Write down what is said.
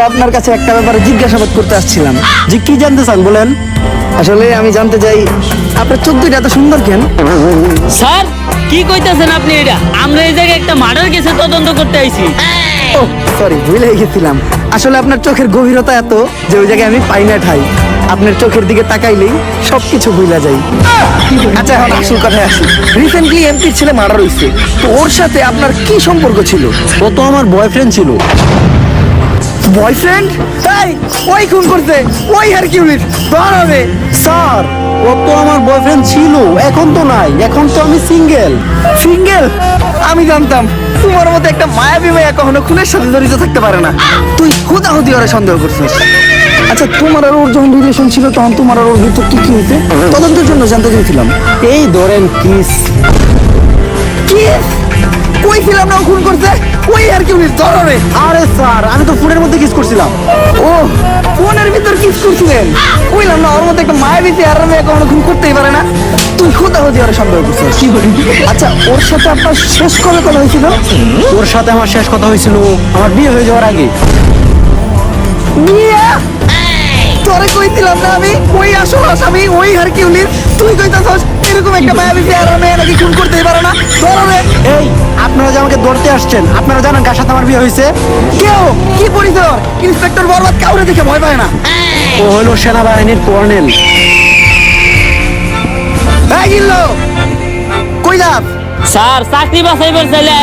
আপনার কাছে একটা ব্যাপারে জিজ্ঞাসাবাদ করতে আসছিলাম। জি, কি জানতে চান বলেন। আসলে আমি জানতে চাই আপনার চোদ্দটা এত সুন্দর কেন? স্যার কি কইতাছেন আপনি? এটা আমরা এই জায়গায় একটা মার্ডার কেসে তদন্ত করতে আইছি। ও সরি, ভুলে গেছিলাম। আসলে আপনার চোখের গভীরতা এত যে ওই জায়গায় আমি পাই না ঠাই। আপনার চোখের দিকে তাকাইলেই সবকিছু ভুলা যায়। আচ্ছা, এখন আসল কথায় আসি। রিসেন্টলি এমপির ছেলে মার্ডার হইছে, তো ওর সাথে আপনার কি সম্পর্ক ছিল? ও তো আমার বয়ফ্রেন্ড ছিল। বয়ফ্রেন্ড? তাই ওই খুন করছে, ওই হারকিউলিস ধর হবে। স্যার, ও তো আমার বয়ফ্রেন্ড ছিল, এখন তো নাই, এখন তো আমি সিঙ্গেল। সিঙ্গেল? আমি জানতাম তোমার মতো একটা মায়াবী মেয়ে কখনো খুনের সাথে জড়িত থাকতে পারে না। তুই হুদাহুদি ওরা সন্দেহ করছিস। আচ্ছা, তোমার আর ওর যখন রিলেশন ছিল তখন তোমার আর ওর ভিতর কি কি হয়েছে তদন্তের জন্য জানতে চাইছিলাম। এই ধরেন কিস। কি কই ছিলাম না ও খুন করছে? ওই হারকিউলিস ধর হবে। আরে স্যার, আমি তো ফোনের মধ্যে কিস করছিলাম। ও ফোনের ভিতর কিস করছিলেন? কইলাম না ওর মতো একটা মায়াবী চেহারা মেয়ে কখনো খুন করতেই পারে না। তুই হুদাহুদি ওরা সন্দেহ করছিস। কি বলি? আচ্ছা, ওর সাথে আপনার শেষ কবে কথা হয়েছিল? ওর সাথে আমার শেষ কথা হয়েছিল আমার বিয়ে হয়ে যাওয়ার আগে। বিয়ে? তোরে কইছিলাম না আমি ওই আসল আসামি ওই হারকিউলিস? তুই কইতাছস এরকম একটা মায়াবী চেহারা মেয়ে নাকি খুন করতেই পারে না? ধর হবে। এই, আপনারা যে আমাকে ধরতে আসছেন, আপনারা জানেন কার সাথে আমার বিয়ে হয়েছে? কেউ কি পরিচয়? ইন্সপেক্টর বরবাদ কাউরে দেখে ভয় পায় না। ও হলো সেনাবাহিনীর কর্নেল। এই গিল্লো কই যাস? স্যার চাকরি বাছাইবার চাইলে